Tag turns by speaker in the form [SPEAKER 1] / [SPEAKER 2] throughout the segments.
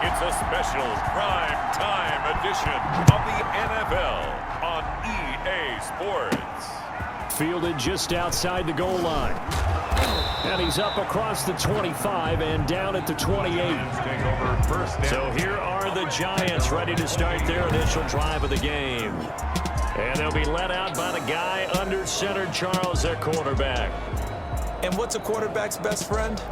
[SPEAKER 1] It's a special prime time edition of the NFL on EA Sports.
[SPEAKER 2] Fielded just outside the goal line. And he's up across the 25 and down at the 28. So here are the Giants ready to start their initial drive of the game. And they'll be led out by the guy under center, Charles, their quarterback.
[SPEAKER 3] And what's a quarterback's best friend?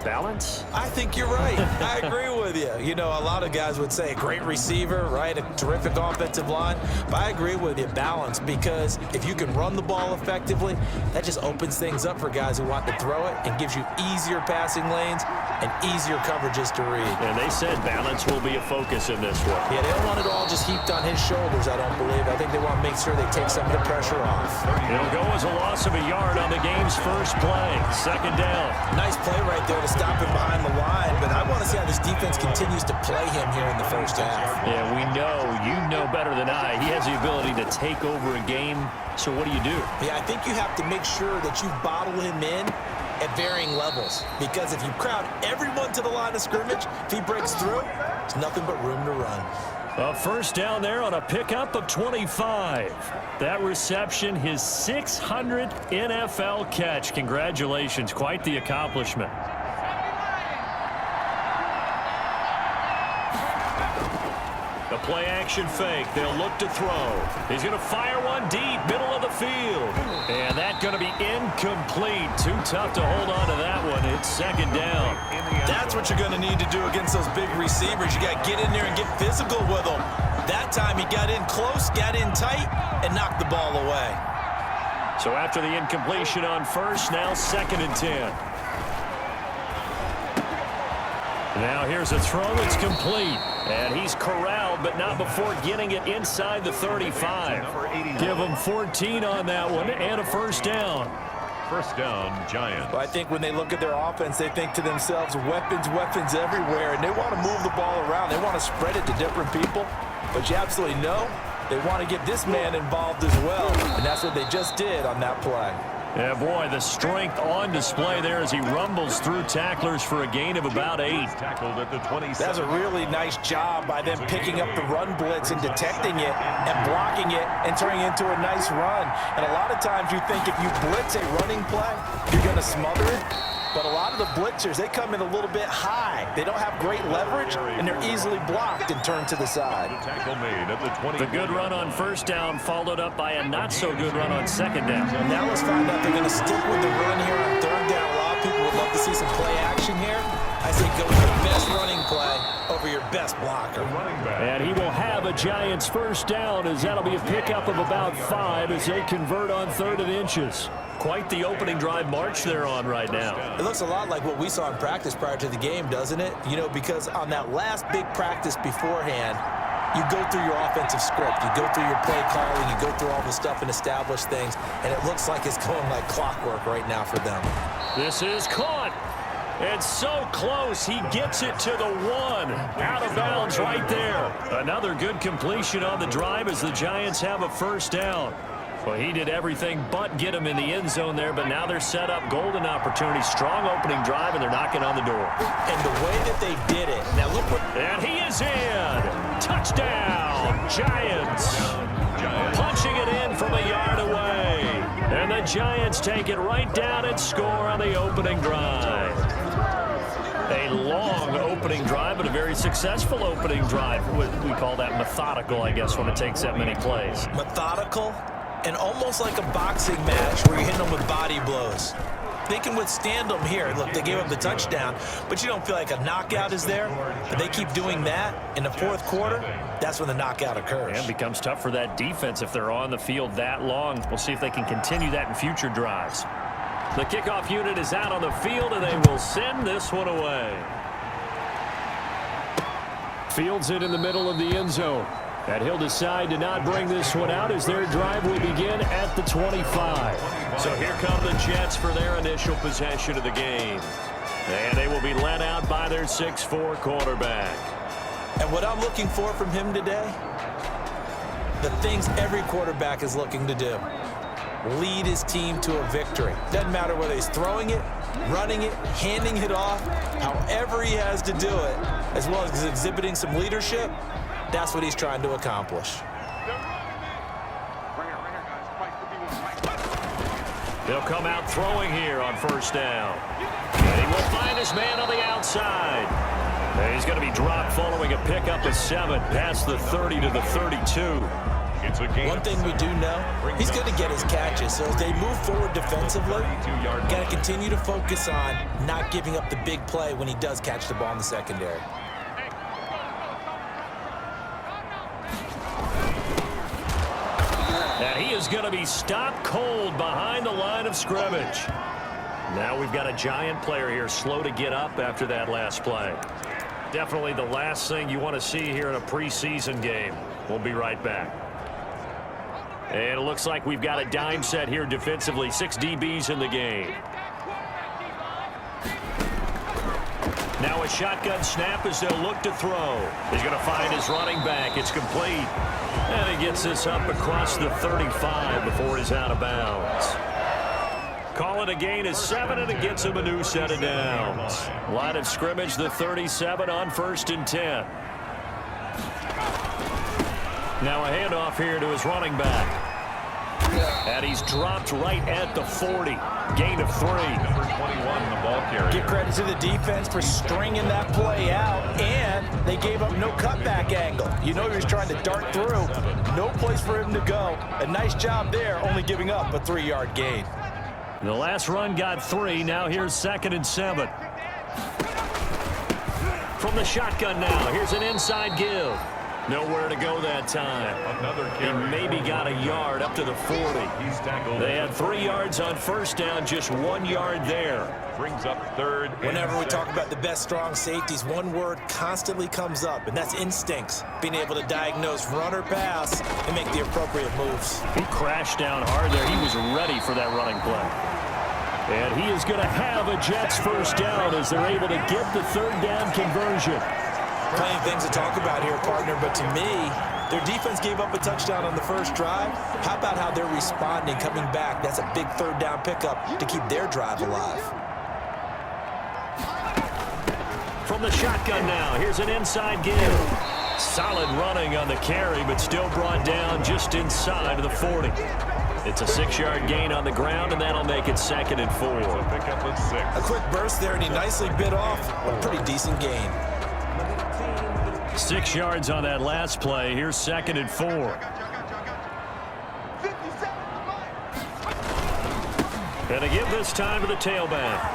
[SPEAKER 2] Balance?
[SPEAKER 3] I think you're right. I agree with you. You know, a lot of guys would say a great receiver, right? A terrific offensive line. But I agree with you, balance, because if you can run the ball effectively, that just opens things up for guys who want to throw it and gives you easier passing lanes and easier coverages to read.
[SPEAKER 2] And they said balance will be a focus in this one.
[SPEAKER 3] Yeah, they don't want it all just heaped on his shoulders, I don't believe. I think they want to make sure they take some of the pressure off.
[SPEAKER 2] It'll go as a loss of a yard on the game's first play. Second down.
[SPEAKER 3] Nice play right there to stop him behind the line, but I want to see how this defense continues to play him here in the first half.
[SPEAKER 2] Yeah, we know, you know better than I, he has the ability to take over a game, so what do you do?
[SPEAKER 3] Yeah, I think you have to make sure that you bottle him in at varying levels, because if you crowd everyone to the line of scrimmage, if he breaks through, there's nothing but room to run.
[SPEAKER 2] A first down there on a pickup of 25. That reception, his 600th NFL catch. Congratulations, quite the accomplishment. The play action fake. They'll look to throw. He's going to fire one deep, middle of the field. And that's going to be incomplete. Too tough to hold on to that one. It's second down.
[SPEAKER 3] That's what you're going to need to do against those big receivers. You got to get in there and get physical with them. That time he got in close, got in tight, and knocked the ball away.
[SPEAKER 2] So after the incompletion on first, now second and 10. Now here's a throw. It's complete. And he's corralled, but not before getting it inside the 35. Give him 14 on that one and a first down.
[SPEAKER 1] First down, Giants.
[SPEAKER 3] Well, I think when they look at their offense, they think to themselves, weapons, weapons everywhere, and they want to move the ball around. They want to spread it to different people, but you absolutely know they want to get this man involved as well, and that's what they just did on that play.
[SPEAKER 2] Yeah, boy, the strength on display there as he rumbles through tacklers for a gain of about 8.
[SPEAKER 1] Tackled at the 27.
[SPEAKER 3] That's a really nice job by them picking up the run blitz and detecting it and blocking it and turning it into a nice run. And a lot of times you think if you blitz a running play, you're going to smother it. But a lot of the blitzers, they come in a little bit high. They don't have great leverage, and they're easily blocked and turned to the side.
[SPEAKER 1] Tackle made at the 20.
[SPEAKER 2] The good run on first down followed up by a not-so-good run on second down.
[SPEAKER 3] Now let's find out if they're going to stick with the run here on third down. A lot of people would love to see some play action here. I say go with your best running play over your best blocker.
[SPEAKER 2] And he will have a Giants first down, as that'll be a pickup of about 5 as they convert on third and inches. Quite the opening drive march they're on right now.
[SPEAKER 3] It looks a lot like what we saw in practice prior to the game, doesn't it? You know, because on that last big practice beforehand, you go through your offensive script, you go through your play calling, you go through all the stuff and establish things, and it looks like it's going like clockwork right now for them.
[SPEAKER 2] This is caught. It's so close. He gets it to the 1. Out of bounds right there. Another good completion on the drive as the Giants have a first down. Well, he did everything but get him in the end zone there, but now they're set up golden opportunity. Strong opening drive, and they're knocking on the door.
[SPEAKER 3] And the way that they did it. Now look what...
[SPEAKER 2] And he is in. Touchdown, Giants. Punching it in from a yard away. And the Giants take it right down and score on the opening drive. A long opening drive, but a very successful opening drive. We call that methodical, I guess, when it takes that many plays.
[SPEAKER 3] Methodical and almost like a boxing match where you're hitting them with body blows. They can withstand them here. Look, they gave up the touchdown, but you don't feel like a knockout is there. But they keep doing that in the fourth quarter. That's when the knockout occurs.
[SPEAKER 2] And it becomes tough for that defense if they're on the field that long. We'll see if they can continue that in future drives. The kickoff unit is out on the field, and they will send this one away. Fields it in the middle of the end zone. And he'll decide to not bring this one out as their drive will begin at the 25. So here come the Jets for their initial possession of the game. And they will be led out by their 6'4" quarterback.
[SPEAKER 3] And what I'm looking for from him today, the things every quarterback is looking to do. Lead his team to a victory. Doesn't matter whether he's throwing it running it, handing it off, however he has to do it, as well as exhibiting some leadership. That's what he's trying to accomplish.
[SPEAKER 2] They'll come out throwing here on first down. And he will find his man on the outside. And he's going to be dropped following a pickup of 7 past the 30 to the 32.
[SPEAKER 1] It's a game.
[SPEAKER 3] One thing we do know, he's going to get his catches. So as they move forward defensively, got to continue to focus on not giving up the big play when he does catch the ball in the secondary.
[SPEAKER 2] And he is going to be stopped cold behind the line of scrimmage. Now we've got a Giant player here slow to get up after that last play. Definitely the last thing you want to see here in a preseason game. We'll be right back. And it looks like we've got a dime set here defensively. 6 DBs in the game. Now a shotgun snap as they'll look to throw. He's going to find his running back. It's complete. And he gets this up across the 35 before he's out of bounds. Call it a gain of 7, and it gets him a new set of downs. Line of scrimmage, the 37 on 1st and 10. Now a handoff here to his running back. And he's dropped right at the 40. Gain of 3.
[SPEAKER 1] Number 21, the ball carrier.
[SPEAKER 3] Give credit to the defense for stringing that play out, and they gave up no cutback angle. You know he was trying to dart through. No place for him to go. A nice job there, only giving up a 3-yard gain.
[SPEAKER 2] The last run got 3. Now here's 2nd and 7. From the shotgun now, here's an inside give. Nowhere to go that time.
[SPEAKER 1] Another
[SPEAKER 2] He
[SPEAKER 1] carry.
[SPEAKER 2] maybe got a yard up to the 40.
[SPEAKER 1] He's tackled.
[SPEAKER 2] They had 3 yards on first down, just 1 yard there.
[SPEAKER 1] Brings up 3rd.
[SPEAKER 3] Whenever we talk about the best strong safeties, one word constantly comes up, and that's instincts. Being able to diagnose run or pass and make the appropriate moves.
[SPEAKER 2] He crashed down hard there. He was ready for that running play. And he is going to have a Jets first down as they're able to get the 3rd down conversion.
[SPEAKER 3] Plenty of things to talk about here, partner, but to me, their defense gave up a touchdown on the first drive. How about how they're responding, coming back? That's a big 3rd down pickup to keep their drive alive.
[SPEAKER 2] From the shotgun now, here's an inside give. Solid running on the carry, but still brought down just inside of the 40. It's a 6-yard gain on the ground, and that'll make it 2nd and 4.
[SPEAKER 1] Pickup of 6.
[SPEAKER 3] A quick burst there, and he nicely bit off a pretty decent gain.
[SPEAKER 2] 6 yards on that last play. Here's 2nd and 4. And a give this time to the tailback.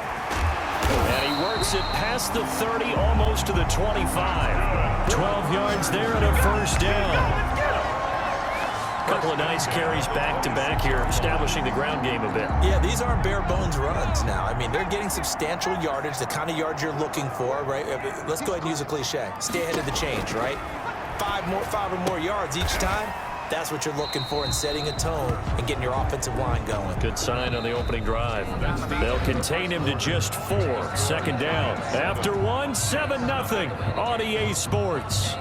[SPEAKER 2] And he works it past the 30, almost to the 25. 12 yards there and a first down. Couple of nice carries back-to-back here, establishing the ground game a bit.
[SPEAKER 3] Yeah, these aren't bare-bones runs now. I mean, they're getting substantial yardage, the kind of yards you're looking for, right? Let's go ahead and use a cliche. Stay ahead of the change, right? 5 or more yards each time. That's what you're looking for in setting a tone and getting your offensive line going.
[SPEAKER 2] Good sign on the opening drive. They'll contain him to just 4. 2nd down. After 1, 7-0 on EA Sports.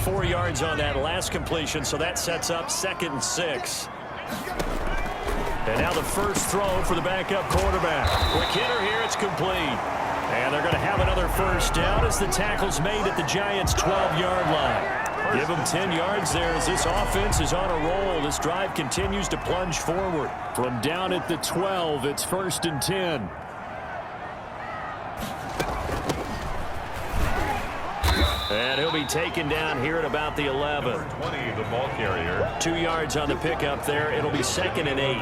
[SPEAKER 2] Four yards on that last completion, so that sets up 2nd and 6. And now the first throw for the backup quarterback. Quick hitter here, it's complete. And they're going to have another first down as the tackle's made at the Giants' 12-yard line. Give them 10 yards there as this offense is on a roll. This drive continues to plunge forward. From down at the 12, it's 1st and 10. And he'll be taken down here at about the 11.
[SPEAKER 1] Number 20, the ball carrier.
[SPEAKER 2] 2 yards on the pickup there. It'll be 2nd and 8.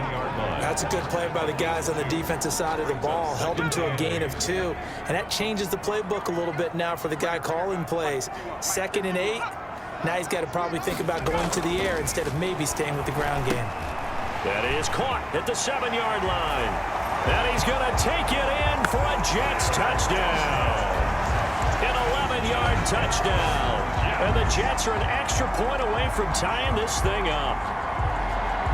[SPEAKER 3] That's a good play by the guys on the defensive side of the ball. Held him to a gain of 2. And that changes the playbook a little bit now for the guy calling plays. 2nd and 8. Now he's got to probably think about going to the air instead of maybe staying with the ground game.
[SPEAKER 2] That is caught at the 7-yard line. And he's going to take it in for a Jets touchdown. An 11-yard touchdown. And the Jets are an extra point away from tying this thing up.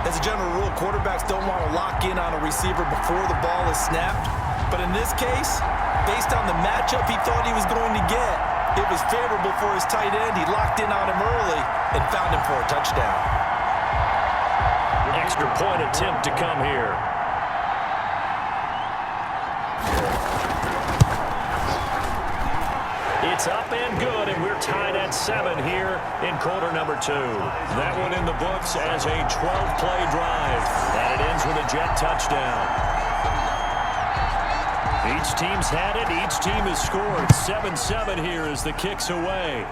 [SPEAKER 3] As a general rule, quarterbacks don't want to lock in on a receiver before the ball is snapped. But in this case, based on the matchup he thought he was going to get, It was favorable for his tight end. He locked in on him early and found him for a touchdown.
[SPEAKER 2] Extra point attempt to come here. It's up and good, and we're tied at 7 here in quarter number 2. That one in the books as a 12-play drive, and it ends with a Jet touchdown. Each team's had it. Each team has scored. 7-7 here as the kick's away.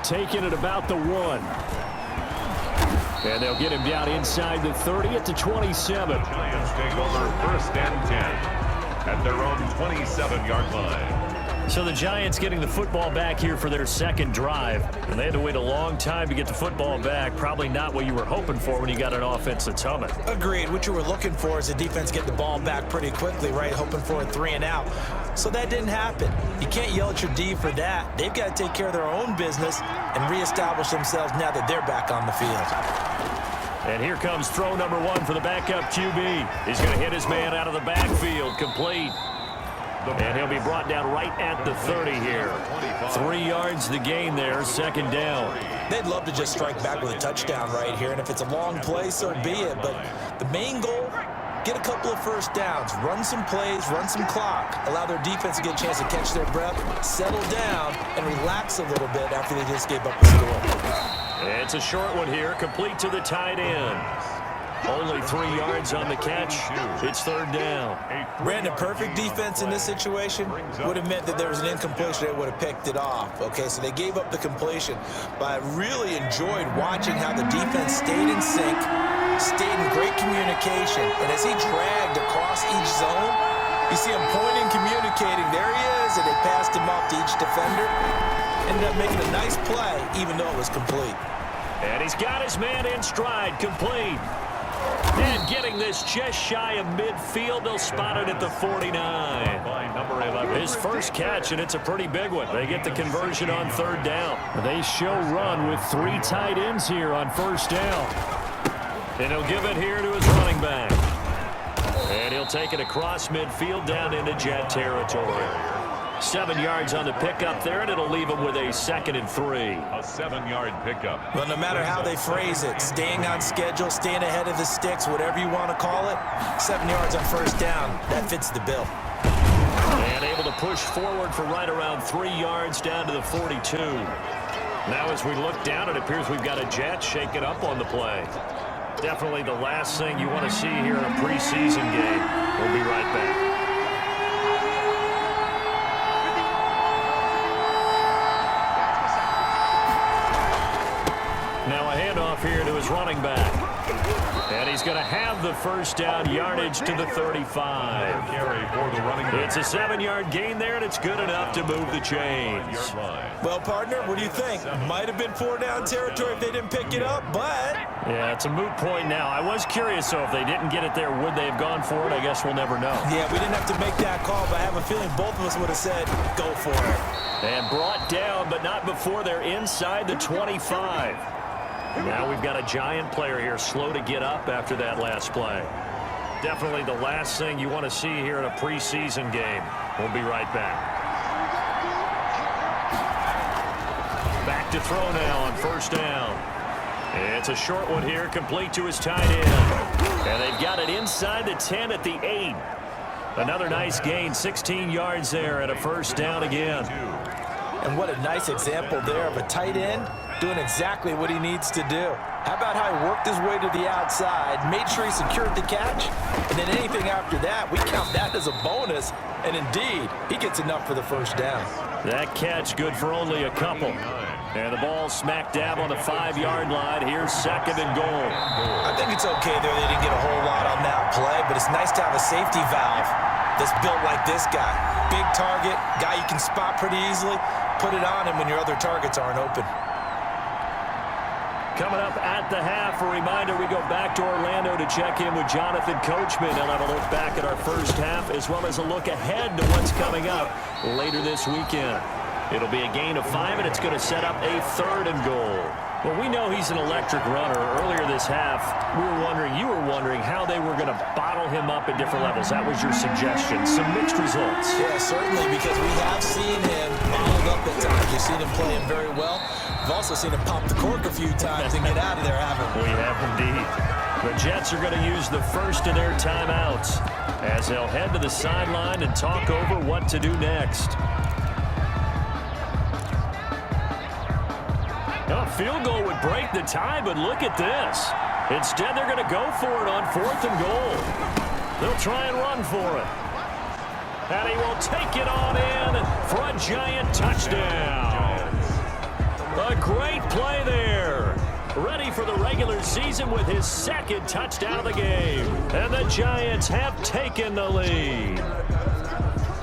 [SPEAKER 2] Taking it about the 1. And they'll get him down inside the 30 at the 27.
[SPEAKER 1] Giants take over 1st and 10 at their own 27-yard line.
[SPEAKER 2] So the Giants getting the football back here for their second drive. And they had to wait a long time to get the football back. Probably not what you were hoping for when you got an offense that's humming.
[SPEAKER 3] Agreed. What you were looking for is the defense get the ball back pretty quickly, right? Hoping for a 3 and out. So that didn't happen. You can't yell at your D for that. They've got to take care of their own business and reestablish themselves now that they're back on the field.
[SPEAKER 2] And here comes throw number 1 for the backup QB. He's going to hit his man out of the backfield. Complete. And he'll be brought down right at the 30 here. 3 yards the gain there, second down.
[SPEAKER 3] They'd love to just strike back with a touchdown right here, and if it's a long play, so be it. But the main goal, get a couple of first downs, run some plays, run some clock, allow their defense to get a chance to catch their breath, settle down, and relax a little bit after they just gave up the score.
[SPEAKER 2] It's a short one here, complete to the tight end. Only 3 yards on the catch. It's third down.
[SPEAKER 3] Brandon, perfect defense in this situation would have meant that there was an incompletion. They would have picked it off. Okay, so they gave up the completion. But I really enjoyed watching how the defense stayed in sync, stayed in great communication. And as he dragged across each zone, you see him pointing, communicating. There he is, and they passed him off to each defender. Ended up making a nice play, even though it was complete.
[SPEAKER 2] And he's got his man in stride, complete. And getting this just shy of midfield, they'll spot it at the 49. His first catch, and it's a pretty big one. They get the conversion on third down. They show run with 3 tight ends here on first down. And he'll give it here to his running back. And he'll take it across midfield down into Jet territory. 7 yards on the pickup there, and it'll leave him with a 2nd and 3.
[SPEAKER 1] A 7-yard pickup.
[SPEAKER 3] Well, no matter how they phrase it, staying on schedule, staying ahead of the sticks, whatever you want to call it, 7 yards on first down, that fits the bill.
[SPEAKER 2] And able to push forward for right around 3 yards down to the 42. Now as we look down, it appears we've got a Jet shaking up on the play. Definitely the last thing you want to see here in a preseason game. We'll be right back. Now a handoff here to his running back. And he's going to have the first down, yardage to the 35. It's a 7-yard gain there, and it's good enough to move the chains.
[SPEAKER 3] Well, partner, what do you think? Might have been 4-down territory if they didn't pick it up, but...
[SPEAKER 2] Yeah, it's a moot point now. I was curious, though, if they didn't get it there, would they have gone for it? I guess we'll never know.
[SPEAKER 3] Yeah, we didn't have to make that call, but I have a feeling both of us would have said, go for it.
[SPEAKER 2] And brought down, but not before they're inside the 25. Now we've got a Giant player here slow to get up after that last play. Definitely the last thing you want to see here in a preseason game. We'll be right back. Back to throw now on first down. It's a short one here, complete to his tight end. And they've got it inside the 10 at the 8. Another nice gain, 16 yards there and a first down again.
[SPEAKER 3] And what a nice example there of a tight end doing exactly what he needs to do. How about how he worked his way to the outside, made sure he secured the catch, and then anything after that, we count that as a bonus. And indeed, he gets enough for the first down.
[SPEAKER 2] That catch good for only a couple. And the ball smack dab on the 5-yard line. Here's 2nd and goal.
[SPEAKER 3] I think it's okay there they didn't get a whole lot on that play, but it's nice to have a safety valve that's built like this guy. Big target, guy you can spot pretty easily. Put it on him when your other targets aren't open.
[SPEAKER 2] Coming up at the half, a reminder, we go back to Orlando to check in with Jonathan Coachman and have a look back at our first half as well as a look ahead to what's coming up later this weekend. It'll be a gain of 5, and it's going to set up a 3rd and goal. Well, we know he's an electric runner. Earlier this half, you were wondering how they were going to bottle him up at different levels. That was your suggestion. Some mixed results.
[SPEAKER 3] Yeah, certainly, because we have seen him bottled up at times. We've seen him playing very well. We've also seen him pop the cork a few times and get out of there, haven't we?
[SPEAKER 2] We have indeed. The Jets are going to use the first of their timeouts as they'll head to the sideline and talk over what to do next. A field goal would break the tie, but look at this. Instead, they're going to go for it on 4th and goal. They'll try and run for it. And he will take it on in for a giant touchdown. A great play there. Ready for the regular season with his 2nd touchdown of the game. And the Giants have taken the lead.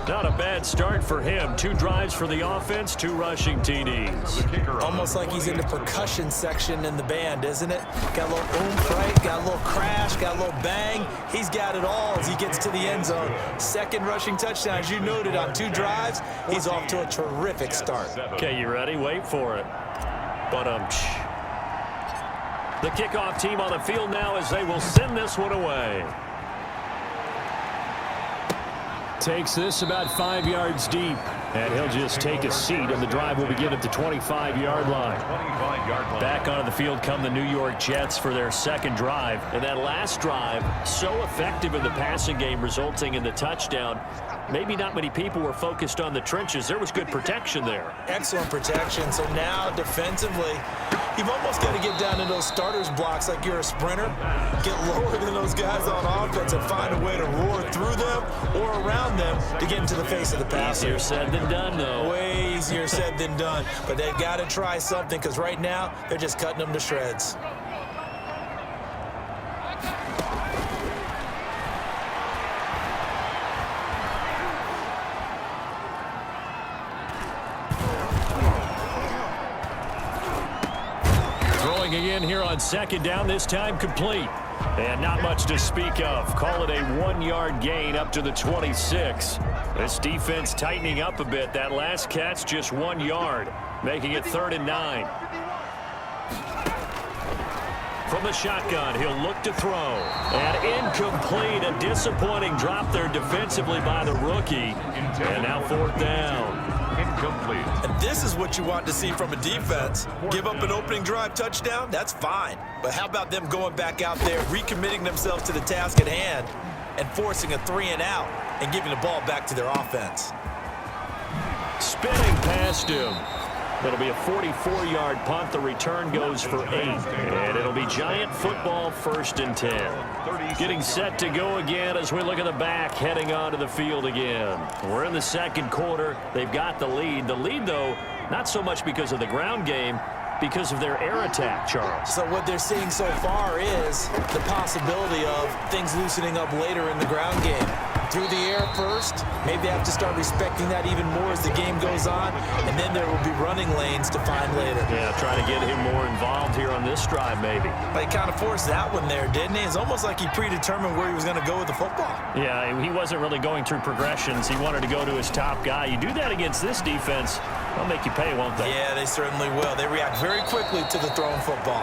[SPEAKER 2] Not a bad start for him. 2 drives for the offense, 2 rushing TDs.
[SPEAKER 3] Almost like he's in the percussion section in the band, isn't it? Got a little oomph, right? Got a little crash, got a little bang. He's got it all as he gets to the end zone. 2nd rushing touchdown, as you noted, on 2 drives. He's off to a terrific start.
[SPEAKER 2] Okay, you ready? Wait for it. The kickoff team on the field now as they will send this one away. Takes this about 5 yards deep, and he'll just take a seat, and the drive will begin at the 25-yard line. Back onto the field come the New York Jets for their 2nd drive, and that last drive so effective in the passing game, resulting in the touchdown. Maybe not many people were focused on the trenches. There was good protection there.
[SPEAKER 3] Excellent protection. So now defensively, you've almost got to get down to those starters blocks like you're a sprinter. Get lower than those guys on offense and find a way to roar through them or around them to get into the face of the passer.
[SPEAKER 2] Easier said than done, though.
[SPEAKER 3] Way easier said than done. But they've got to try something because right now they're just cutting them to shreds.
[SPEAKER 2] Again here on 2nd down, this time complete. And not much to speak of. Call it a 1-yard gain up to the 26. This defense tightening up a bit. That last catch just 1 yard, making it 3rd and 9. From the shotgun, he'll look to throw. And incomplete. A disappointing drop there defensively by the rookie. And now 4th down.
[SPEAKER 1] Incomplete.
[SPEAKER 3] And this is what you want to see from a defense. Give up an opening drive touchdown, that's fine. But how about them going back out there, recommitting themselves to the task at hand, and forcing a 3-and-out and giving the ball back to their offense.
[SPEAKER 2] Spinning past him. It'll be a 44-yard punt. The return goes for 8. And it'll be Giant football, 1st and 10. Getting set to go again as we look at the back, heading onto the field again. We're in the 2nd quarter. They've got the lead. The lead, though, not so much because of the ground game, because of their air attack, Charles.
[SPEAKER 3] So what they're seeing so far is the possibility of things loosening up later in the ground game. Through the air first, maybe they have to start respecting that even more as the game goes on, and then there will be running lanes to find later.
[SPEAKER 2] Yeah, try to get him more involved here on this drive, maybe.
[SPEAKER 3] But he kind of forced that one there, didn't he? It's almost like he predetermined where he was going to go with the football.
[SPEAKER 2] Yeah, he wasn't really going through progressions. He wanted to go to his top guy. You do that against this defense, they'll make you pay, won't they?
[SPEAKER 3] Yeah, they certainly will. They react very quickly to the thrown football.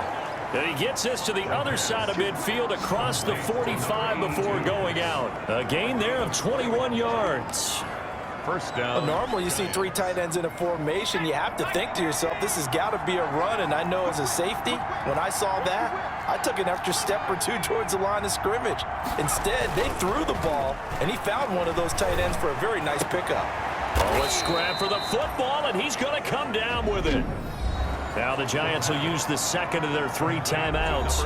[SPEAKER 2] And he gets this to the other side of midfield across the 45 before going out. A gain there of 21 yards.
[SPEAKER 1] 1st down.
[SPEAKER 3] Well, normally you see 3 tight ends in a formation. You have to think to yourself, this has got to be a run. And I know as a safety, when I saw that, I took an extra step or 2 towards the line of scrimmage. Instead, they threw the ball, and he found one of those tight ends for a very nice pickup.
[SPEAKER 2] Oh, a scrap for the football, and he's going to come down with it. Now the Giants will use the 2nd of their 3 timeouts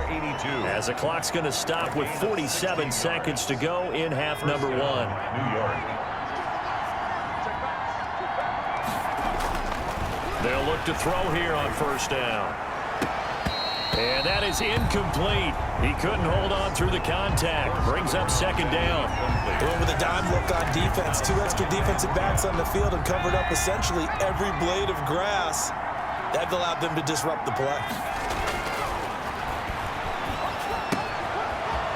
[SPEAKER 2] as the clock's going to stop with 47 seconds to go in half number 1.
[SPEAKER 1] New York.
[SPEAKER 2] They'll look to throw here on 1st down. And that is incomplete. He couldn't hold on through the contact. Brings up 2nd down.
[SPEAKER 3] Going with a dime look on defense. 2 extra defensive backs on the field and covered up essentially every blade of grass. That allowed them to disrupt the play.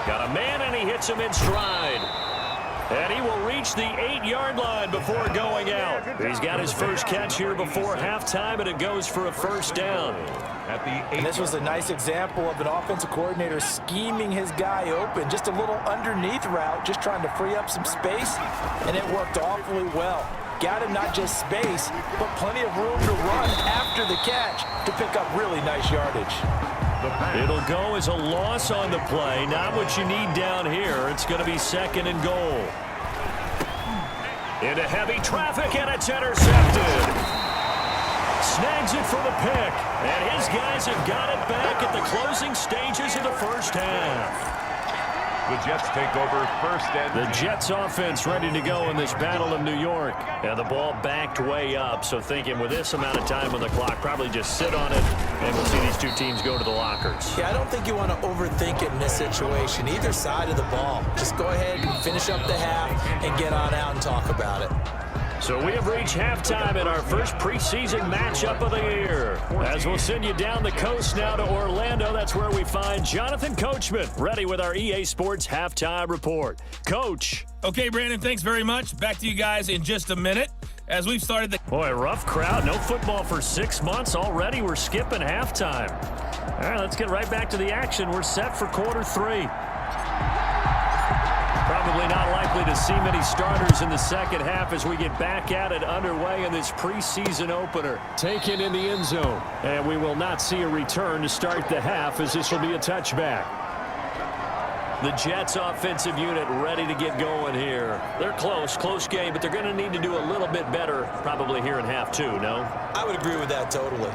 [SPEAKER 2] Got a man, and he hits him in stride. And he will reach the 8-yard line before going out. He's got his first catch here before halftime, and it goes for a first down.
[SPEAKER 3] And this was a nice example of an offensive coordinator scheming his guy open. Just a little underneath route, just trying to free up some space, and it worked awfully well. Got him not just space, but plenty of room to run after the catch to pick up really nice yardage.
[SPEAKER 2] It'll go as a loss on the play. Not what you need down here. It's going to be 2nd and goal. Into heavy traffic, and it's intercepted. Snags it for the pick, and his guys have got it back at the closing stages of the first half.
[SPEAKER 1] The Jets take over first and
[SPEAKER 2] The Jets offense ready to go in this Battle of New York. And the ball backed way up, so thinking with this amount of time on the clock, probably just sit on it, and we'll see these two teams go to the lockers.
[SPEAKER 3] Yeah, I don't think you want to overthink it in this situation. Either side of the ball. Just go ahead and finish up the half and get on out and talk about it.
[SPEAKER 2] So we have reached halftime in our first preseason matchup of the year. As we'll send you down the coast now to Orlando, that's where we find Jonathan Coachman, ready with our EA Sports Halftime Report. Coach.
[SPEAKER 4] Okay, Brandon, thanks very much. Back to you guys in just a minute. As we've started the...
[SPEAKER 2] Boy, rough crowd. No football for 6 months. Already we're skipping halftime. All right, let's get right back to the action. We're set for quarter 3. Probably not likely to see many starters in the second half as we get back at it underway in this preseason opener. Taken in the end zone. And we will not see a return to start the half as this will be a touchback. The Jets offensive unit ready to get going here. They're close game, but they're going to need to do a little bit better probably here in half 2, no?
[SPEAKER 3] I would agree with that totally.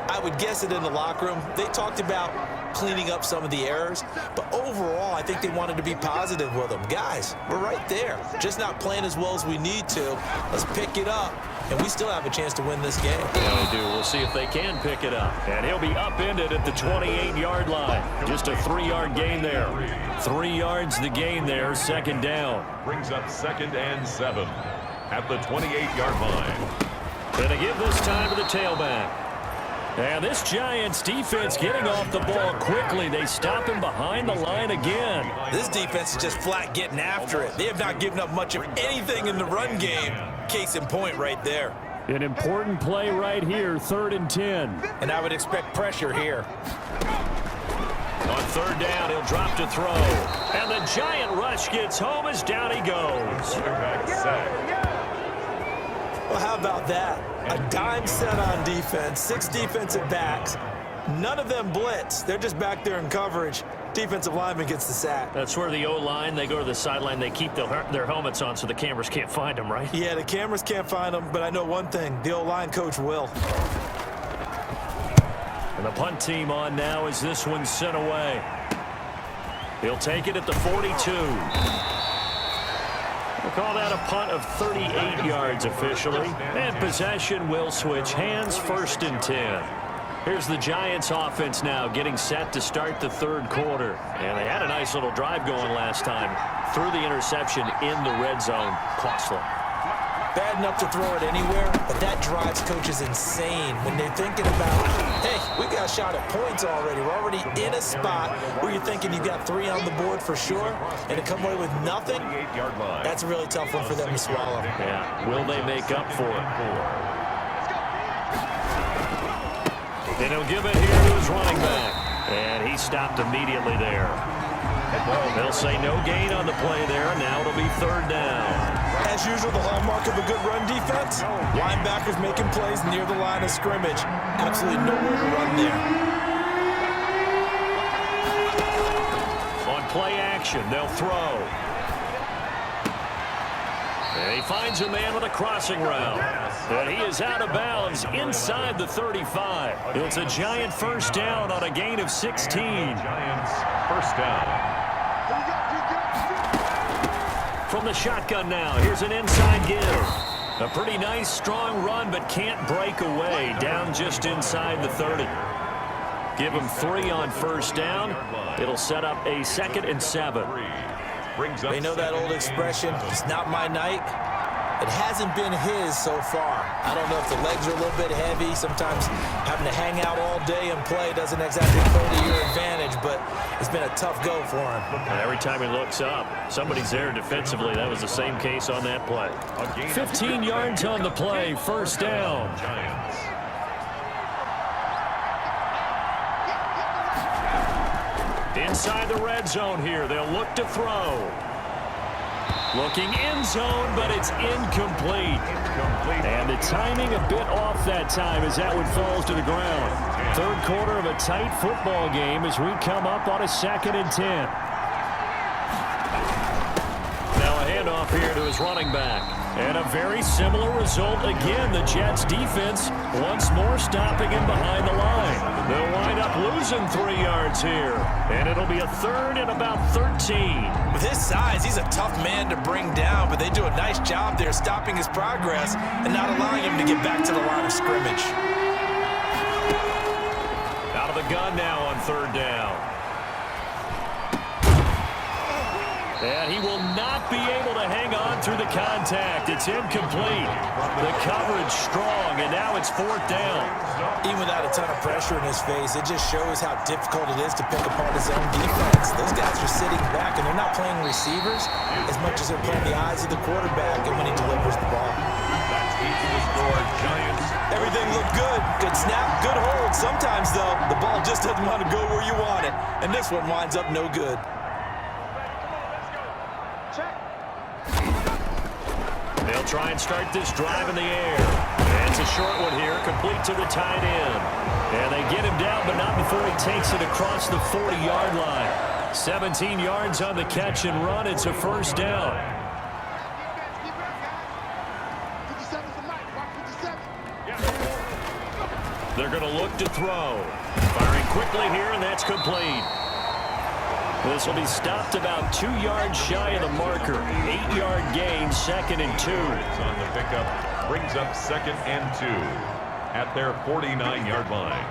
[SPEAKER 3] I would guess it in the locker room. They talked about cleaning up some of the errors, but overall, I think they wanted to be positive with them. Guys, we're right there. Just not playing as well as we need to. Let's pick it up, and we still have a chance to win this game.
[SPEAKER 2] Yeah, we do. We'll see if they can pick it up. And he'll be upended at the 28-yard line. Just a 3-yard gain there. 3 yards the gain there, 2nd down.
[SPEAKER 1] brings up 2nd and 7 at the 28-yard line.
[SPEAKER 2] And to give this time to the tailback. And this Giants defense getting off the ball quickly. They stop him behind the line again.
[SPEAKER 3] This defense is just flat getting after it. They have not given up much of anything in the run game. Case in point right there.
[SPEAKER 2] An important play right here, 3rd and 10.
[SPEAKER 3] And I would expect pressure here.
[SPEAKER 2] On 3rd down, he'll drop to throw. And the Giant rush gets home as down he goes.
[SPEAKER 1] Quarterback sack.
[SPEAKER 3] Well, how about that? A dime set on defense, 6 defensive backs. None of them blitz. They're just back there in coverage. Defensive lineman gets the sack.
[SPEAKER 2] That's where the O-line, they go to the sideline, they keep their helmets on so the cameras can't find them, right?
[SPEAKER 3] Yeah, the cameras can't find them, but I know one thing. The O-line coach will.
[SPEAKER 2] And the punt team on now as this one's sent away. He'll take it at the 42. We'll call that a punt of 38 yards officially. And possession will switch hands, 1st and 10. Here's the Giants offense now getting set to start the 3rd quarter. And they had a nice little drive going last time. Threw the interception in the red zone. Costly.
[SPEAKER 3] Bad enough to throw it anywhere, but that drives coaches insane when they're thinking about, hey, we got a shot at points already. We're already in a spot where you're thinking you've got 3 on the board for sure, and to come away with nothing, that's a really tough one for them to swallow.
[SPEAKER 2] Yeah, will they make up for it? And he'll give it here to his running back. And he stopped immediately there. They'll say no gain on the play there. Now it'll be 3rd down.
[SPEAKER 3] As usual, the hallmark of a good run defense, linebackers making plays near the line of scrimmage. Absolutely nowhere to run there.
[SPEAKER 2] On play action, they'll throw. And he finds a man with a crossing route. And he is out of bounds inside the 35. It's a Giant 1st down on a gain of 16.
[SPEAKER 1] Giants 1st down.
[SPEAKER 2] From the shotgun now, here's an inside give. A pretty nice, strong run, but can't break away. Down just inside the 30. Give him 3 on 1st down. It'll set up a 2nd and 7.
[SPEAKER 3] They know that old expression, it's not my night. It hasn't been his so far. I don't know if the legs are a little bit heavy. Sometimes having to hang out all day and play doesn't exactly play to your advantage, but it's been a tough go for him.
[SPEAKER 2] And every time he looks up, somebody's there defensively. That was the same case on that play. 15 yards on the play, first down. Inside the red zone here, they'll look to throw. Looking end zone, but it's incomplete. And the timing a bit off that time as that one falls to the ground. Third quarter of a tight football game as we come up on a 2nd and 10. Now a handoff here to his running back. And a very similar result again. The Jets defense once more stopping him behind the line. They'll wind up losing 3 yards here. And it'll be a 3rd and about 13.
[SPEAKER 3] With his size, he's a tough man to bring down, but they do a nice job there stopping his progress and not allowing him to get back to the line of scrimmage.
[SPEAKER 2] Out of the gun now on 3rd down. And he will not be able to hang on through the contact. It's incomplete. The coverage strong, and now it's 4th down.
[SPEAKER 3] Even without a ton of pressure in his face, it just shows how difficult it is to pick apart his own defense. Those guys are sitting back, and they're not playing receivers as much as they're playing the eyes of the quarterback and when he delivers the ball. Everything looked good. Good snap, good hold. Sometimes, though, the ball just doesn't want to go where you want it, and this one winds up no good.
[SPEAKER 2] They'll try and start this drive in the air. And it's a short one here, complete to the tight end. And they get him down, but not before he takes it across the 40-yard line. 17 yards on the catch and run. It's a 1st down. They're going to look to throw. Firing quickly here, and that's complete. This will be stopped about 2 yards shy of the marker. 8-yard gain, 2nd and 2.
[SPEAKER 1] On the pickup, brings up 2nd and 2 at their 49-yard line.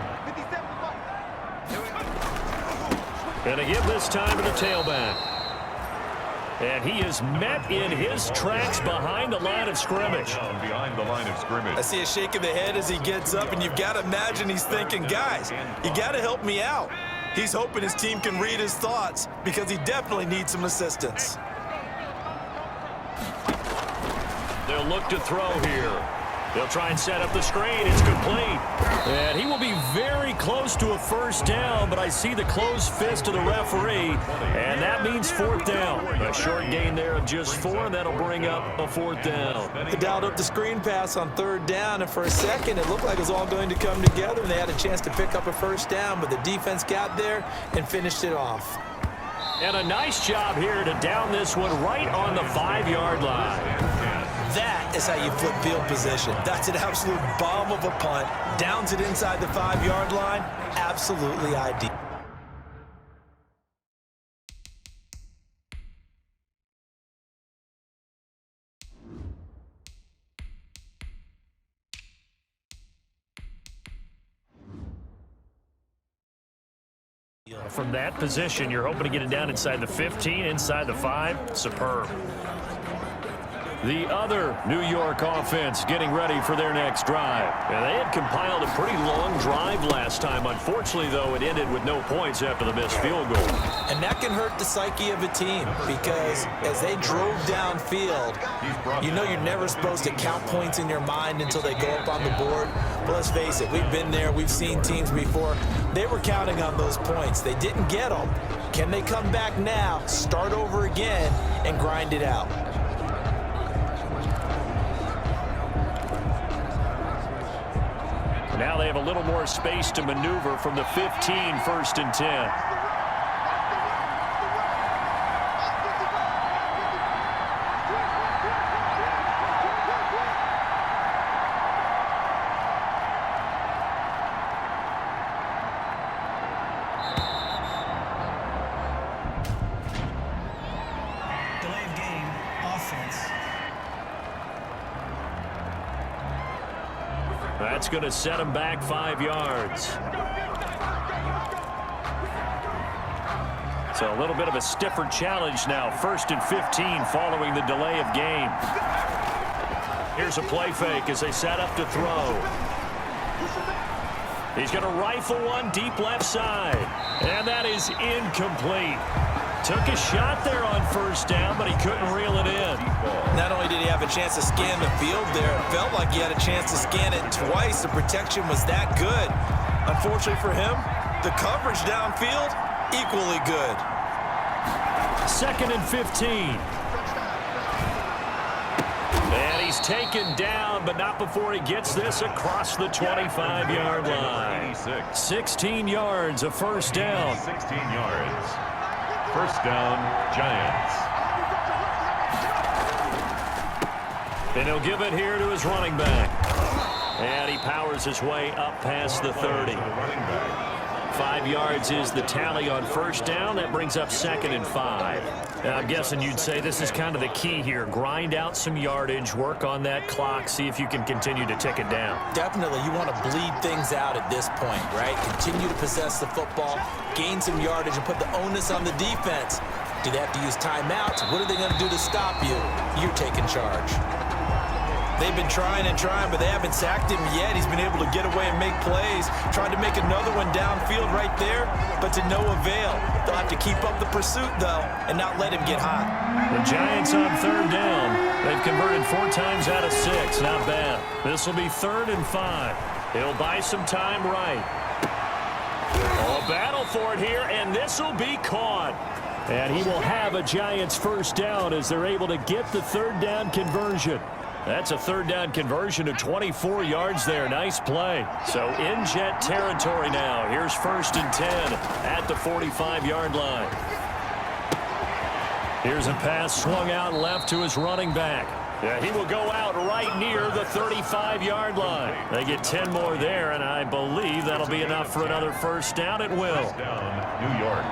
[SPEAKER 2] And a give this time to the tailback. And he is met in his tracks behind the line of scrimmage.
[SPEAKER 1] Behind the line of scrimmage.
[SPEAKER 3] I see a shake of the head as he gets up, and you've got to imagine he's thinking, guys, you got to help me out. He's hoping his team can read his thoughts because he definitely needs some assistance.
[SPEAKER 2] They'll look to throw here. They'll try and set up the screen. It's complete. And he will be very close to a 1st down, but I see the closed fist of the referee, and that means 4th down. A short gain there of just 4, and that'll bring up a 4th down.
[SPEAKER 3] They dialed up the screen pass on 3rd down, and for a second it looked like it was all going to come together, and they had a chance to pick up a 1st down, but the defense got there and finished it off.
[SPEAKER 2] And a nice job here to down this one right on the 5-yard line.
[SPEAKER 3] That is how you flip field position. That's an absolute bomb of a punt. Downs it inside the 5-yard line. Absolutely ideal.
[SPEAKER 2] From that position, you're hoping to get it down inside the 15, inside the 5. Superb. The other New York offense getting ready for their next drive. And they had compiled a pretty long drive last time. Unfortunately, though, it ended with no points after the missed field goal. And that can hurt the psyche of a team because as they drove downfield, you know you're never supposed to count points in your mind until they go up on the board. But let's face it, we've been there. We've seen teams before. They were counting on those points. They didn't get them. Can they come back now, start over again, and grind it out? Now they have a little more space to maneuver from the 15, 1st and 10.
[SPEAKER 5] Delay of game, offense.
[SPEAKER 2] That's going to set him back 5 yards. So a little bit of a stiffer challenge now. 1st and 15 following the delay of game. Here's a play fake as they set up to throw. He's going to rifle one deep left side. And that is incomplete. Took a shot there on first down, but he couldn't reel it in.
[SPEAKER 3] Not only did he have a chance to scan the field there, it felt like he had a chance to scan it twice. The protection was that good. Unfortunately for him, the coverage downfield, equally good.
[SPEAKER 2] 2nd and 15. And he's taken down, but not before he gets this across the 25-yard line. 16 yards, a first down.
[SPEAKER 1] 16 yards. First down, Giants.
[SPEAKER 2] And he'll give it here to his running back. And he powers his way up past the 30. 5 yards is the tally on first down. That brings up 2nd and 5. Now, I'm guessing you'd say this is kind of the key here. Grind out some yardage, work on that clock, see if you can continue to tick it down.
[SPEAKER 3] Definitely, you want to bleed things out at this point, right? Continue to possess the football, gain some yardage, and put the onus on the defense. Do they have to use timeouts? What are they going to do to stop you? You're taking charge. They've been trying and trying, but they haven't sacked him yet. He's been able to get away and make plays. Tried to make another one downfield right there, but to no avail. They'll have to keep up the pursuit, though, and not let him get hot.
[SPEAKER 2] The Giants on 3rd down. They've converted 4 times out of 6. Not bad. This will be 3rd and 5. He'll buy some time right. Oh, a battle for it here, and this will be caught. And he will have a Giants first down as they're able to get the 3rd down conversion. That's a 3rd down conversion of 24 yards there. Nice play. So in Jet territory now. Here's 1st and 10 at the 45-yard line. Here's a pass swung out left to his running back. Yeah, he will go out right near the 35-yard line. They get 10 more there, and I believe that'll be enough for another first down. It will.
[SPEAKER 1] First down, New York.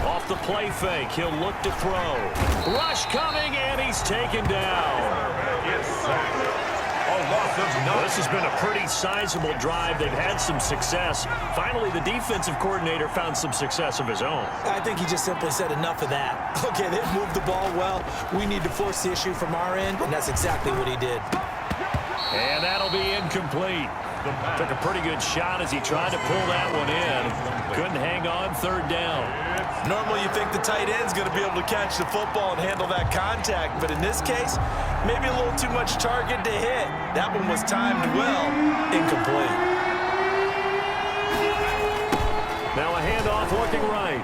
[SPEAKER 2] Off the play fake, he'll look to throw. Rush coming, and he's taken down. This has been a pretty sizable drive. They've had some success. Finally, the defensive coordinator found some success of his own.
[SPEAKER 3] I think he just simply said enough of that. Okay, they've moved the ball well. We need to force the issue from our end, and that's exactly what he did.
[SPEAKER 2] And that'll be incomplete. Took a pretty good shot as he tried to pull that one in. Couldn't hang on 3rd down.
[SPEAKER 3] Normally you think the tight end's going to be able to catch the football and handle that contact, but in this case, maybe a little too much target to hit. That one was timed well, incomplete.
[SPEAKER 2] Now a handoff looking right.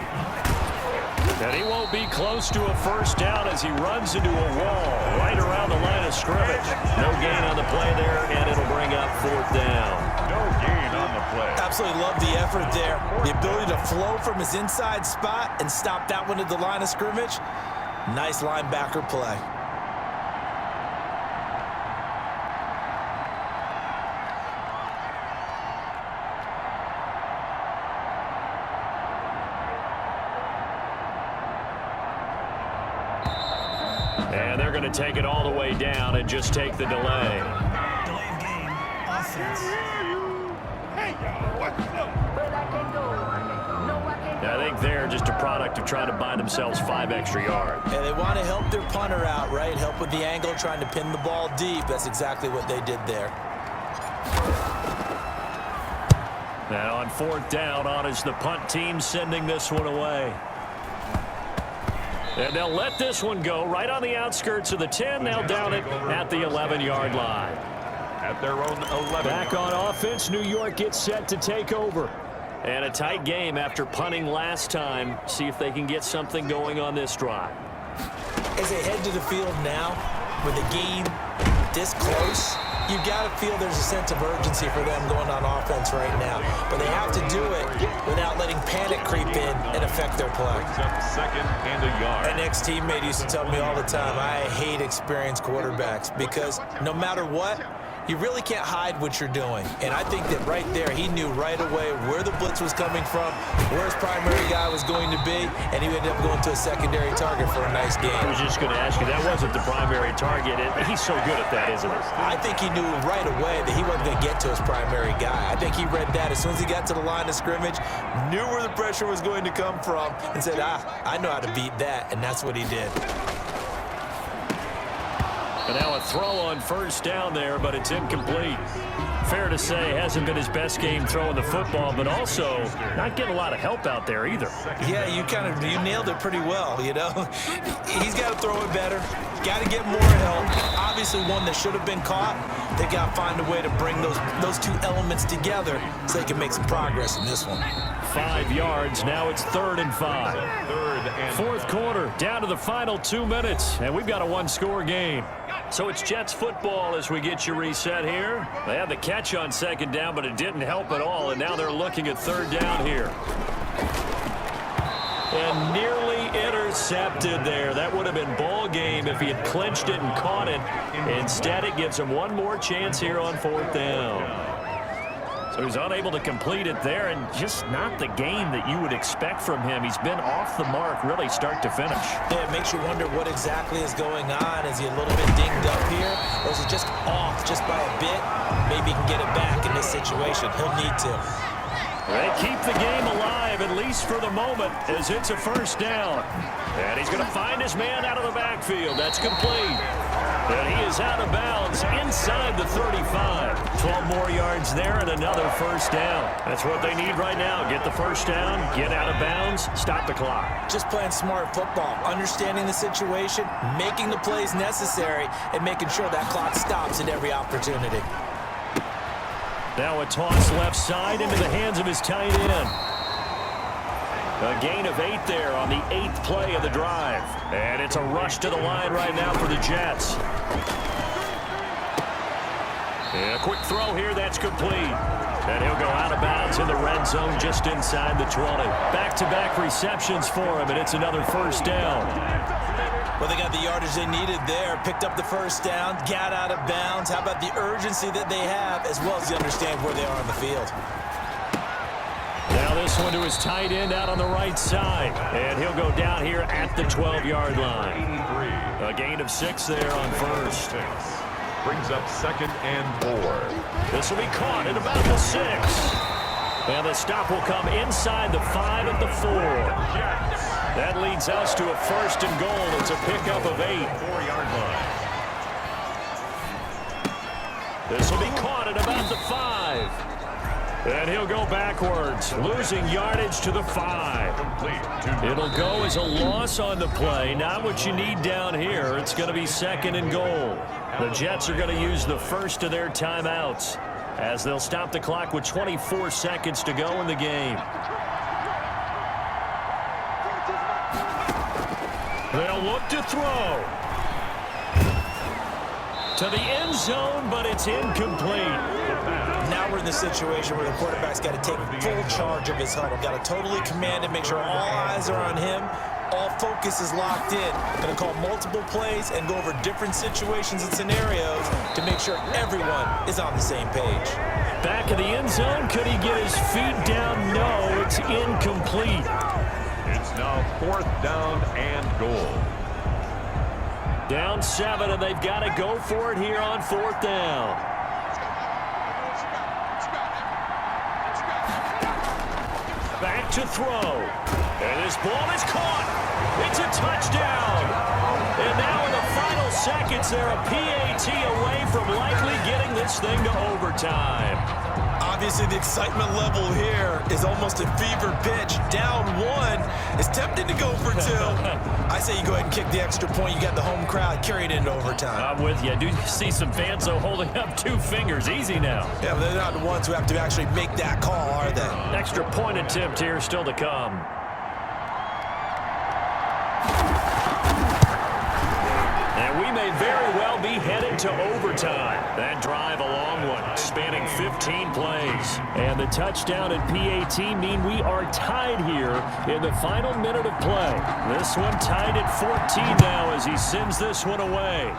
[SPEAKER 2] And he won't be close to a first down as he runs into a wall right around the line of scrimmage. No gain on the play there, and it'll bring up 4th down.
[SPEAKER 1] No gain on the play.
[SPEAKER 3] Absolutely love the effort there. The ability to flow from his inside spot and stop that one at the line of scrimmage. Nice linebacker play.
[SPEAKER 2] And they're going to take it all the way down and just take the delay.
[SPEAKER 5] Delay of game, offense.
[SPEAKER 2] I think they're just a product of trying to buy themselves 5 extra yards.
[SPEAKER 3] And they want to help their punter out, right? Help with the angle, trying to pin the ball deep. That's exactly what they did there.
[SPEAKER 2] Now on 4th down, on is the punt team sending this one away. And they'll let this one go right on the outskirts of the 10. They'll down it at the 11-yard line.
[SPEAKER 1] At their own 11.
[SPEAKER 2] Back on offense, New York gets set to take over. And a tight game after punting last time. See if they can get something going on this drive.
[SPEAKER 3] As they head to the field now, with the game this close, you've got to feel there's a sense of urgency for them going on offense right now. But they have to do it without letting panic creep in and affect their play.
[SPEAKER 1] 2nd and a yard.
[SPEAKER 3] An ex-teammate used to tell me all the time, I hate experienced quarterbacks because no matter what, you really can't hide what you're doing. And I think that right there, he knew right away where the blitz was coming from, where his primary guy was going to be, and he ended up going to a secondary target for a nice game.
[SPEAKER 2] I was just going to ask you, that wasn't the primary target. He's so good at that, isn't he?
[SPEAKER 3] I think he knew right away that he wasn't going to get to his primary guy. I think he read that as soon as he got to the line of scrimmage, knew where the pressure was going to come from, and said, I know how to beat that, and that's what he did.
[SPEAKER 2] And now a throw on first down there, but it's incomplete. Fair to say, hasn't been his best game throwing the football, but also not getting a lot of help out there either.
[SPEAKER 3] Yeah, you nailed it pretty well, you know. He's got to throw it better. Got to get more help. Obviously one that should have been caught. They got to find a way to bring those two elements together so they can make some progress in this one.
[SPEAKER 2] 5 yards. Now it's 3rd and 5. Fourth quarter, down to the final 2 minutes, and we've got a one-score game. So it's Jets football as we get you reset here. They had the catch on 2nd down, but it didn't help at all, and now they're looking at 3rd down here. And nearly intercepted there. That would have been ball game if he had clinched it and caught it. Instead, it gives him one more chance here on 4th down. So he's unable to complete it there, and just not the game that you would expect from him. He's been off the mark really start to finish.
[SPEAKER 3] Yeah, it makes you wonder what exactly is going on. Is he a little bit dinged up here, or is he just off just by a bit? Maybe he can get it back in this situation. He'll need to.
[SPEAKER 2] They keep the game alive, at least for the moment, as it's a 1st down. And he's going to find his man out of the backfield. That's complete. And he is out of bounds inside the 35. 12 more yards there and another 1st down. That's what they need right now. Get the 1st down, get out of bounds, stop the clock.
[SPEAKER 3] Just playing smart football, understanding the situation, making the plays necessary, and making sure that clock stops at every opportunity.
[SPEAKER 2] Now a toss left side into the hands of his tight end. A gain of 8 there on the 8th play of the drive. And it's a rush to the line right now for the Jets. And a quick throw here, that's complete. And he'll go out of bounds in the red zone just inside the 20. Back-to-back receptions for him, and it's another 1st down.
[SPEAKER 3] Well, they got the yardage they needed there, picked up the 1st down, got out of bounds. How about the urgency that they have, as well as they understand where they are on the field.
[SPEAKER 2] Now this one to his tight end out on the right side. And he'll go down here at the 12-yard line. A gain of 6 there on 1st.
[SPEAKER 1] Brings up 2nd and 4.
[SPEAKER 2] This will be caught at about the 6. And the stop will come inside the 5 at the 4. That leads us to a 1st and goal. It's a pickup of 8.
[SPEAKER 1] 4-yard line.
[SPEAKER 2] This will be caught at about the 5. And he'll go backwards, losing yardage to the 5. It'll go as a loss on the play. Not what you need down here. It's going to be 2nd and goal. The Jets are going to use the first of their timeouts as they'll stop the clock with 24 seconds to go in the game. They'll look to throw to the end zone, but it's incomplete.
[SPEAKER 3] Now we're in the situation where the quarterback's got to take full charge of his huddle. Got to totally command it, make sure all eyes are on him. All focus is locked in. Going to call multiple plays and go over different situations and scenarios to make sure everyone is on the same page.
[SPEAKER 2] Back in the end zone, could he get his feet down? No, it's incomplete.
[SPEAKER 1] It's now 4th down and goal.
[SPEAKER 2] Down 7, and they've got to go for it here on 4th down. Back to throw. And this ball is caught. It's a touchdown. And now in the final seconds, they're a PAT away from likely getting this thing to overtime.
[SPEAKER 3] Obviously, the excitement level here is almost a fever pitch. Down 1. It's tempting to go for 2. I say you go ahead and kick the extra point. You got the home crowd, carry it into overtime.
[SPEAKER 2] I'm with you. I do see some fans, though, holding up 2 fingers. Easy now.
[SPEAKER 3] Yeah, but they're not the ones who have to actually make that call, are they?
[SPEAKER 2] Extra point attempt here still to come. And we may very well be headed to overtime. That drive, a long one, spanning 15 plays. And the touchdown at PAT mean we are tied here in the final minute of play. This one tied at 14 now as he sends this one away.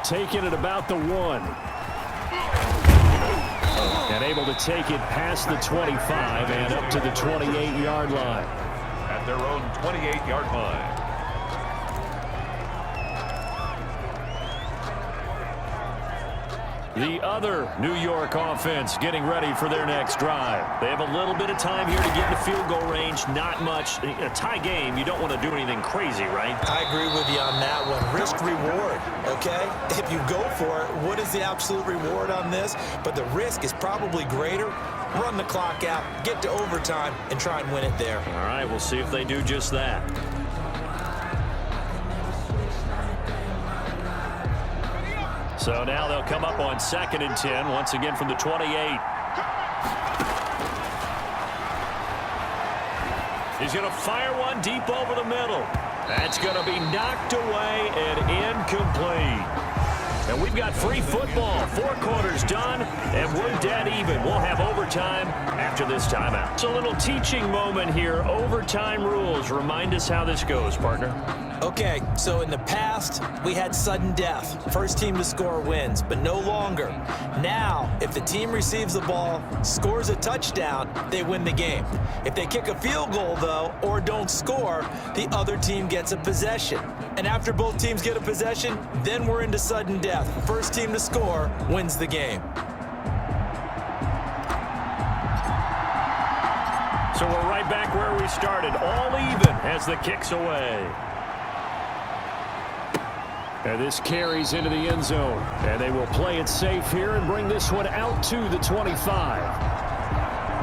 [SPEAKER 2] taken at about the 1. And able to take it past the 25 and up to the 28-yard line.
[SPEAKER 1] At their own 28-yard line.
[SPEAKER 2] The other New York offense getting ready for their next drive. They have a little bit of time here to get into field goal range. Not much. A tie game, you don't want to do anything crazy, right?
[SPEAKER 3] I agree with you on that one. Risk reward, okay? If you go for it, what is the absolute reward on this? But the risk is probably greater. Run the clock out, get to overtime, and try and win it there.
[SPEAKER 2] All right, we'll see if they do just that. So now they'll come up on 2nd and 10, once again from the 28. He's going to fire one deep over the middle. That's going to be knocked away and incomplete. And we've got free football. 4 quarters done, and we're dead even. We'll have overtime after this timeout. It's a little teaching moment here. Overtime rules. Remind us how this goes, partner.
[SPEAKER 3] Okay, so in the past, we had sudden death. First team to score wins, but no longer. Now, if the team receives the ball, scores a touchdown, they win the game. If they kick a field goal, though, or don't score, the other team gets a possession. And after both teams get a possession, then we're into sudden death. First team to score wins the game.
[SPEAKER 2] So we're right back where we started, all even as the kick's away. And this carries into the end zone. And they will play it safe here and bring this one out to the 25.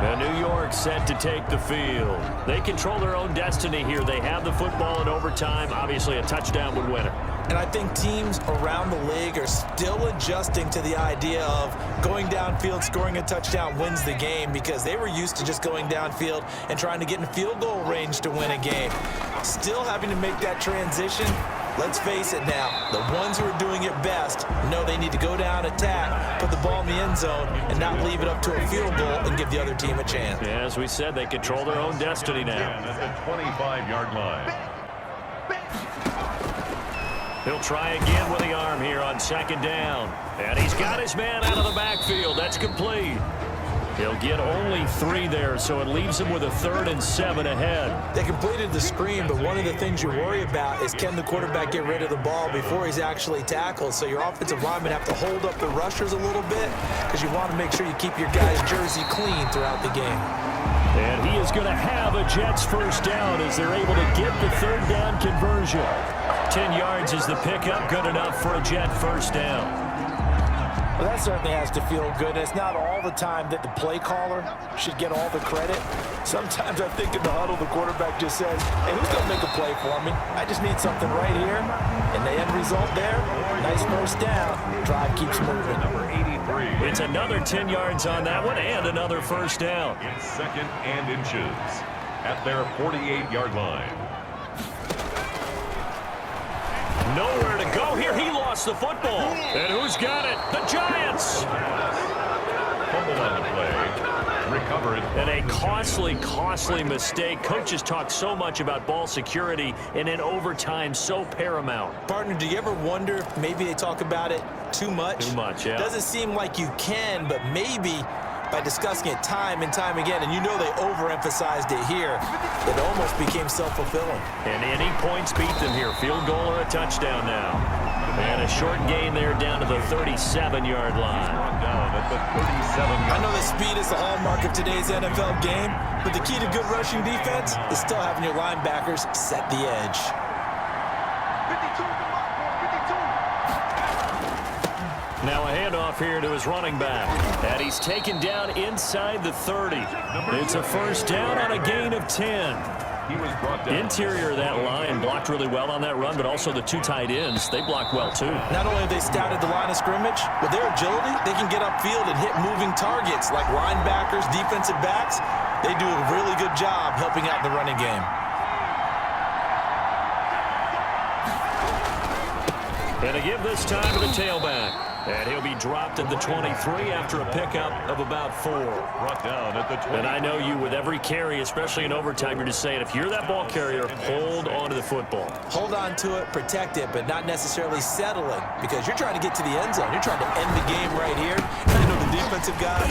[SPEAKER 2] And New York set to take the field. They control their own destiny here. They have the football in overtime. Obviously, a touchdown would win it.
[SPEAKER 3] And I think teams around the league are still adjusting to the idea of going downfield, scoring a touchdown wins the game, because they were used to just going downfield and trying to get in field goal range to win a game. Still having to make that transition. Let's face it now, the ones who are doing it best know they need to go down, attack, put the ball in the end zone, and not leave it up to a field goal and give the other team a chance.
[SPEAKER 2] Yeah, as we said, they control their own destiny now.
[SPEAKER 1] At the 25-yard line.
[SPEAKER 2] He'll try again with the arm here on 2nd down. And he's got his man out of the backfield. That's complete. He'll get only 3 there, so it leaves him with a 3rd and 7 ahead.
[SPEAKER 3] They completed the screen, but one of the things you worry about is, can the quarterback get rid of the ball before he's actually tackled? So your offensive linemen have to hold up the rushers a little bit, because you want to make sure you keep your guy's jersey clean throughout the game.
[SPEAKER 2] And he is going to have a Jets first down as they're able to get the 3rd down conversion. 10 yards is the pickup, good enough for a Jet first down.
[SPEAKER 3] Well, that certainly has to feel good. It's not all the time that the play caller should get all the credit. Sometimes I think in the huddle, the quarterback just says, hey, who's going to make a play for me? I just need something right here. And the end result there, nice first down. Drive keeps moving.
[SPEAKER 1] Number 83.
[SPEAKER 2] It's another 10 yards on that one and another first down.
[SPEAKER 1] It's 2nd and inches at their 48-yard line.
[SPEAKER 2] Nowhere to go here. He lost the football. And who's got it? The Giants.
[SPEAKER 1] Fumble on the play. Recovered.
[SPEAKER 2] And a costly mistake. Coaches talk so much about ball security, and in overtime, so paramount.
[SPEAKER 3] Partner, do you ever wonder if maybe they talk about it too much?
[SPEAKER 2] Too much, yeah.
[SPEAKER 3] Doesn't seem like you can, but maybe by discussing it time and time again, and you know they overemphasized it here, it almost became self-fulfilling.
[SPEAKER 2] And any points beat them here. Field goal or a touchdown now. And a short gain there down to the 37-yard line.
[SPEAKER 1] Down at the 37-yard.
[SPEAKER 3] I know that speed is the hallmark of today's NFL game, but the key to good rushing defense is still having your linebackers set the edge.
[SPEAKER 2] Now a handoff here to his running back. And he's taken down inside the 30. It's a first down on a gain of 10.
[SPEAKER 1] He was brought down.
[SPEAKER 2] Interior of that line blocked really well on that run, but also the 2 tight ends, they blocked well too.
[SPEAKER 3] Not only have they scouted the line of scrimmage, with their agility, they can get upfield and hit moving targets like linebackers, defensive backs. They do a really good job helping out the running game.
[SPEAKER 2] And a give this time to the tailback. And he'll be dropped at the 23 after a pickup of about 4.
[SPEAKER 1] Brought down at the 20.
[SPEAKER 2] And I know you, with every carry, especially in overtime, you're just saying, if you're that ball carrier, hold on to the football.
[SPEAKER 3] Hold on to it, protect it, but not necessarily settling, because you're trying to get to the end zone. You're trying to end the game right here. And I know the defensive guy,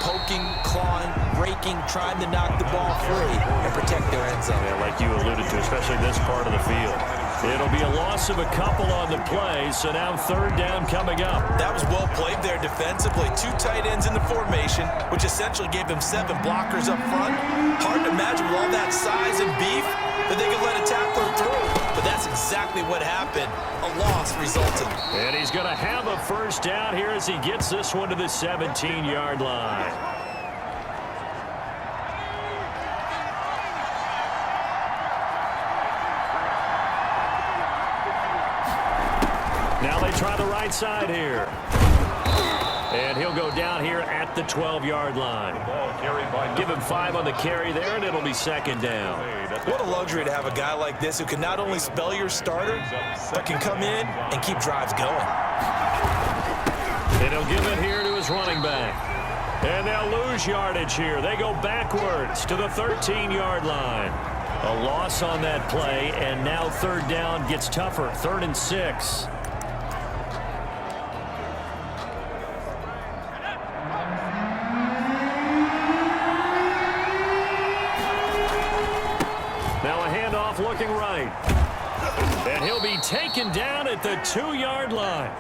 [SPEAKER 3] poking, clawing, raking, trying to knock the ball free and protect their end zone.
[SPEAKER 2] Yeah, like you alluded to, especially this part of the field. It'll be a loss of a couple on the play, so now 3rd down coming up.
[SPEAKER 3] That was well played there defensively. 2 tight ends in the formation, which essentially gave them 7 blockers up front. Hard to imagine with all that size and beef that they could let a tackler through. But that's exactly what happened. A loss resulted.
[SPEAKER 2] And he's going to have a 1st down here as he gets this one to the 17-yard line. Now they try the right side here. And he'll go down here at the 12-yard line. Give him 5 on the carry there, and it'll be 2nd down.
[SPEAKER 3] What a luxury to have a guy like this who can not only spell your starter, but can come in and keep drives going.
[SPEAKER 2] And he'll give it here to his running back. And they'll lose yardage here. They go backwards to the 13-yard line. A loss on that play, and now 3rd down gets tougher. 3rd and 6. Looking right. And he'll be taken down at the 2-yard line.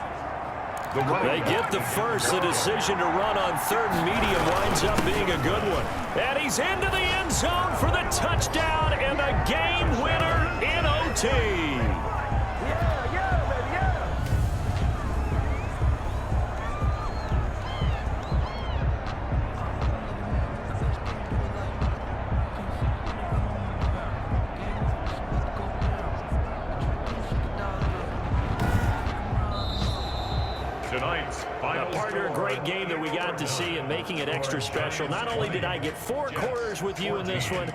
[SPEAKER 2] They get the first. The decision to run on 3rd and medium winds up being a good one. And he's into the end zone for the touchdown and the game winner in OT. Partner, a great game that we got to see and making it extra special. Not only did I get 4 quarters with you in this one,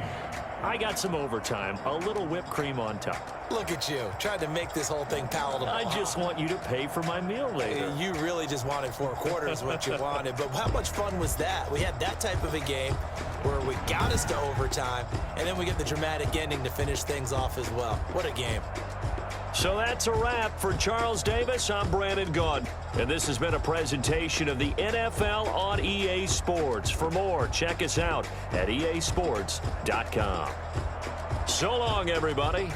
[SPEAKER 2] I got some overtime, a little whipped cream on top.
[SPEAKER 3] Look at you, trying to make this whole thing palatable.
[SPEAKER 2] I just want you to pay for my meal later.
[SPEAKER 3] You really just wanted 4 quarters, what you wanted. But how much fun was that? We had that type of a game where we got us to overtime, and then we get the dramatic ending to finish things off as well. What a game.
[SPEAKER 2] So that's a wrap for Charles Davis. I'm Brandon Gaudin, and this has been a presentation of the NFL on EA Sports. For more, check us out at easports.com. So long, everybody.